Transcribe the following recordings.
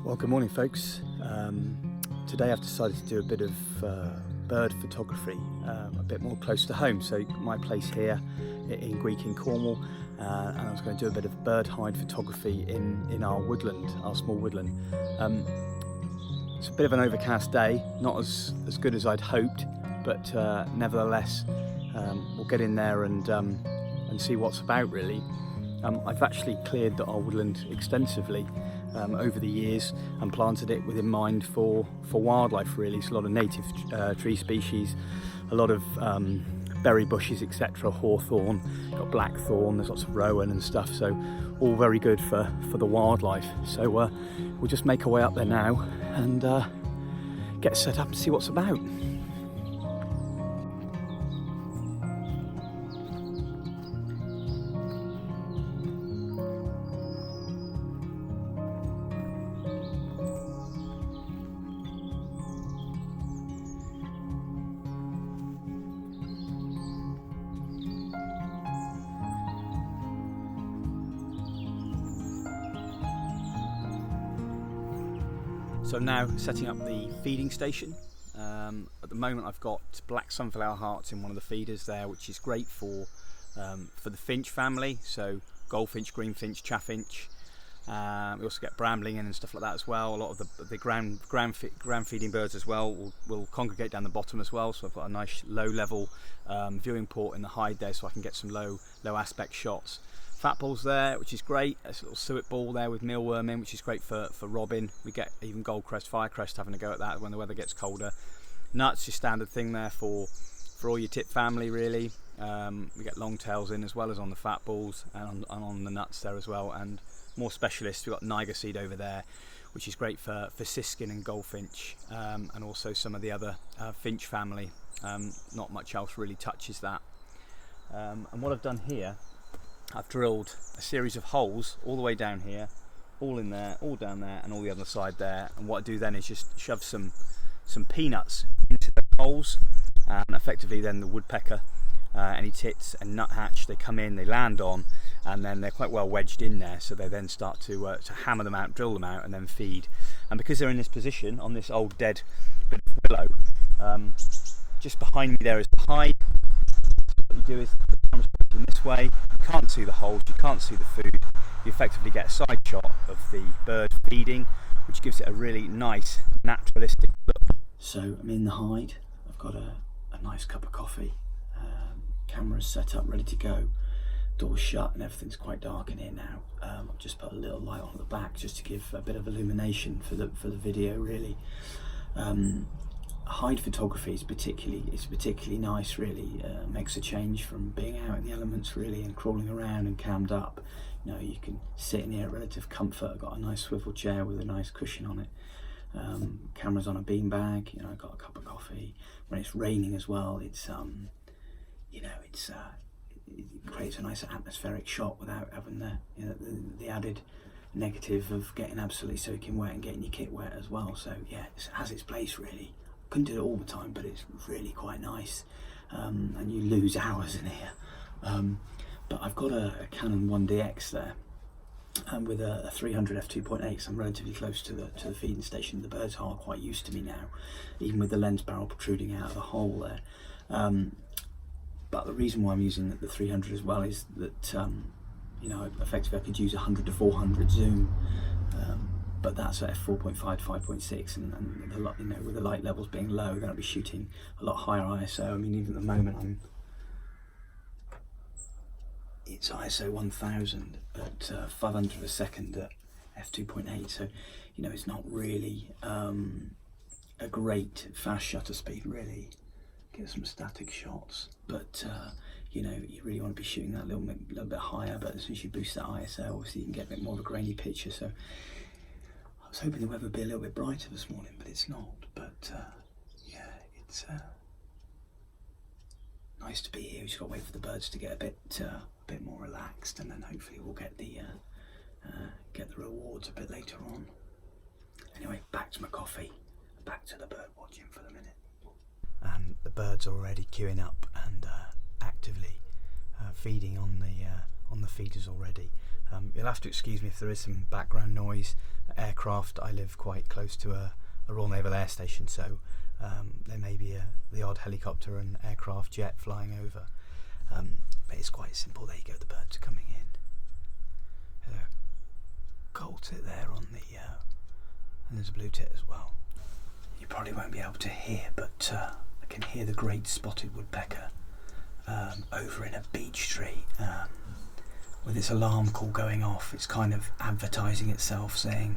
Well, good morning folks. Today I've decided to do a bit of bird photography, a bit more close to home. So my place here in Gweek in Cornwall, and I was going to do a bit of bird hide photography in our woodland, our small woodland. It's a bit of an overcast day, not as good as I'd hoped, but nevertheless we'll get in there and see what's about really. I've actually cleared our woodland extensively over the years and planted it with in mind for wildlife really. It's a lot of native tree species, a lot of berry bushes, etc., hawthorn, got blackthorn, there's lots of rowan and stuff, so all very good for the wildlife. So we'll just make our way up there now and get set up and see what's about. So now setting up the feeding station. At the moment I've got black sunflower hearts in one of the feeders there, which is great for the finch family, so goldfinch, greenfinch, chaffinch. We also get brambling in and stuff like that as well. A lot of the ground feeding birds as well will congregate down the bottom as well, so I've got a nice low level viewing port in the hide there, so I can get some low aspect shots. Fat balls there, which is great. There's a little suet ball there with mealworm in, which is great for robbing. We get even goldcrest, firecrest having a go at that when the weather gets colder. Nuts, your standard thing there for all your tip family really. We get longtails in as well as on the fat balls and on the nuts there as well. And more specialists, we've got Niger seed over there, which is great for siskin and goldfinch, and also some of the other finch family. Not much else really touches that. And what I've done here, I've drilled a series of holes all the way down here, all in there, all down there, and all the other side there. And what I do then is just shove some peanuts into the holes, and effectively then the woodpecker, any tits and nuthatch, they come in, they land on, and then they're quite well wedged in there. So they then start to hammer them out, drill them out, and then feed. And because they're in this position on this old dead bit of willow, just behind me there is the hide. What you do is the camera's pointing this way. You can't see the holes, you can't see the food. You effectively get a side shot of the bird feeding, which gives it a really nice naturalistic look. So I'm in the hide. I've got a nice cup of coffee. Camera's set up, ready to go. Door's shut and everything's quite dark in here now. I've just put a little light on the back just to give a bit of illumination for the video really. Hide photography is particularly nice really. Makes a change from being out in the elements really and crawling around and cammed up. You know, you can sit in here at relative comfort. I've got a nice swivel chair with a nice cushion on it. Camera's on a beanbag. You know, I've got a cup of coffee. When it's raining as well, it's you know, it creates a nice atmospheric shot without having the added negative of getting absolutely soaking wet and getting your kit wet as well. So yeah, it has its place really. Couldn't do it all the time, but it's really quite nice, and you lose hours in here. But I've got a Canon 1DX there, with a 300 f2.8, so I'm relatively close to the feeding station. The birds are quite used to me now, even with the lens barrel protruding out of the hole there. But the reason why I'm using the 300 as well is that you know, effectively I could use 100 to 400 zoom. But that's at f4.5 to 5.6, and you know, with the light levels being low, then I'll be shooting a lot higher ISO. I mean, even at the moment, it's ISO 1000 at 500 a second at f2.8. So, you know, it's not really a great fast shutter speed, really. Get some static shots, but you know, you really want to be shooting that a little bit higher. But as soon as you boost that ISO, obviously you can get a bit more of a grainy picture. So I was hoping the weather would be a little bit brighter this morning, but it's not. But yeah, it's nice to be here. We've just got to wait for the birds to get a bit more relaxed, and then hopefully we'll get the rewards a bit later on. Anyway, back to my coffee, back to the bird watching for the minute. And the birds are already queuing up and actively feeding on the feeders already. You'll have to excuse me if there is some background noise. aircraft. I live quite close to a Royal Naval Air Station, so there may be the odd helicopter and aircraft jet flying over, but it's quite simple. There you go, the birds are coming in. There's a gold tit there on the and there's a blue tit as well. You probably won't be able to hear, but I can hear the great spotted woodpecker over in a beech tree with its alarm call going off. It's kind of advertising itself, saying,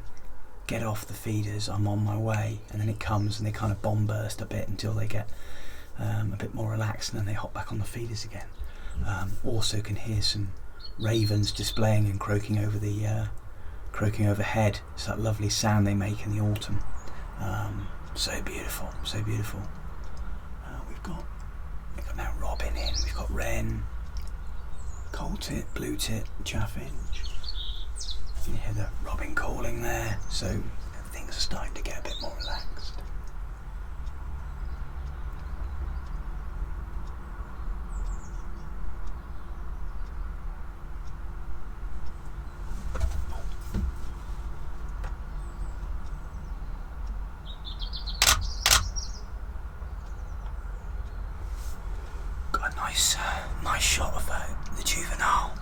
"Get off the feeders, I'm on my way." And then it comes and they kind of bomb burst a bit until they get a bit more relaxed, and then they hop back on the feeders again. Also can hear some ravens displaying and croaking overhead. It's that lovely sound they make in the autumn. So beautiful, so beautiful. We've got now robin in, we've got wren, gold tit, blue tit, chaffinch. You hear the robin calling there, so things are starting to get a bit more relaxed. Nice shot of the juvenile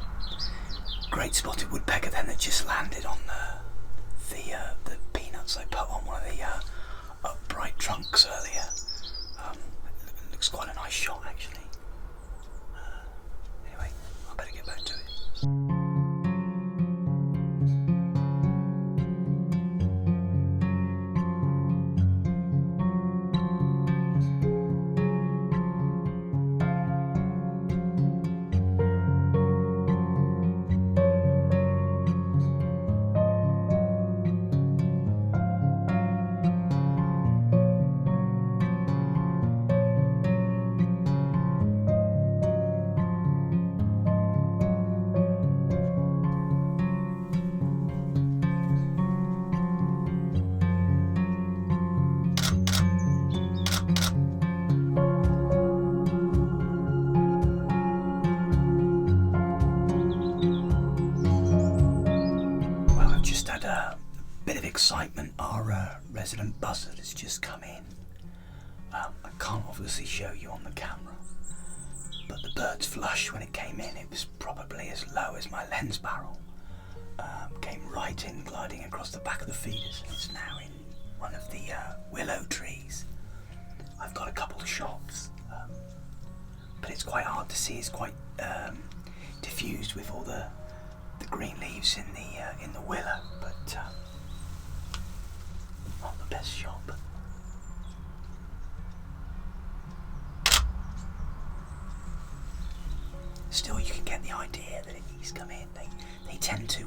great spotted woodpecker then that just landed on the peanuts I put on one of the upright trunks earlier. It looks quite a nice shot actually. Anyway, I better get back to it. Excitement, our resident buzzard has just come in. I can't obviously show you on the camera, but the bird's flush when it came in, it was probably as low as my lens barrel. Came right in, gliding across the back of the feeders, and it's now in one of the willow trees. I've got a couple of shots, but it's quite hard to see. It's quite diffused with all the green leaves in the willow, but not the best shot, but still you can get the idea that he's come in. They tend to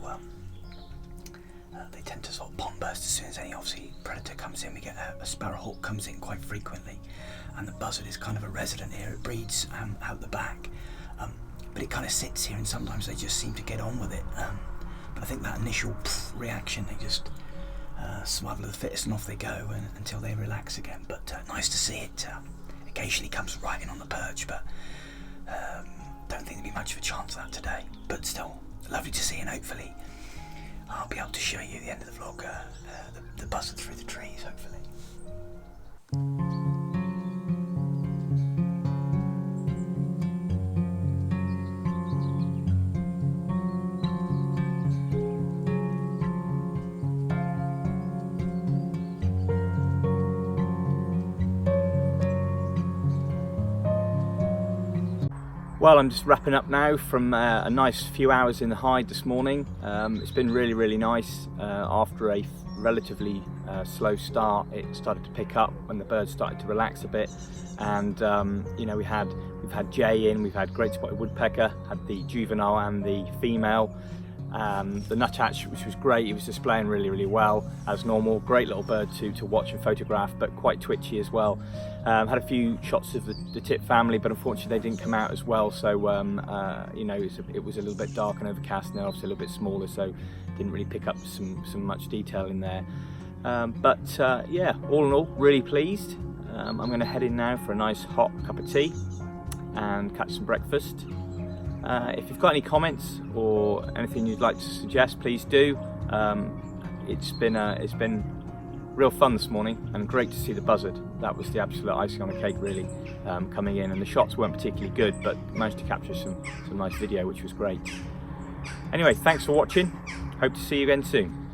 sort of bomb burst as soon as any obviously predator comes in. We get a sparrowhawk comes in quite frequently, and the buzzard is kind of a resident here. It breeds out the back, but it kind of sits here, and sometimes they just seem to get on with it. But I think that initial reaction, they just survival of the fittest, and off they go until they relax again. But nice to see it. Occasionally comes right in on the perch, but don't think there'll be much of a chance of that today. But still, lovely to see, and hopefully I'll be able to show you at the end of the vlog the buzzard through the trees, hopefully. Well, I'm just wrapping up now from a nice few hours in the hide this morning. It's been really nice. After a relatively slow start, it started to pick up when the birds started to relax a bit, and you know, we've had jay in, we've had great spotted woodpecker, had the juvenile and the female. The nuthatch, which was great, he was displaying really well as normal. Great little bird to watch and photograph, but quite twitchy as well. Had a few shots of the tit family, but unfortunately they didn't come out as well, so you know, it was a little bit dark and overcast, and they're obviously a little bit smaller, so didn't really pick up some much detail in there. But yeah, all in all, really pleased. I'm going to head in now for a nice hot cup of tea and catch some breakfast. If you've got any comments or anything you'd like to suggest, please do. it's been real fun this morning, and great to see the buzzard. That was the absolute icing on the cake, really, coming in. And the shots weren't particularly good, but managed to capture some nice video, which was great. Anyway, thanks for watching. Hope to see you again soon.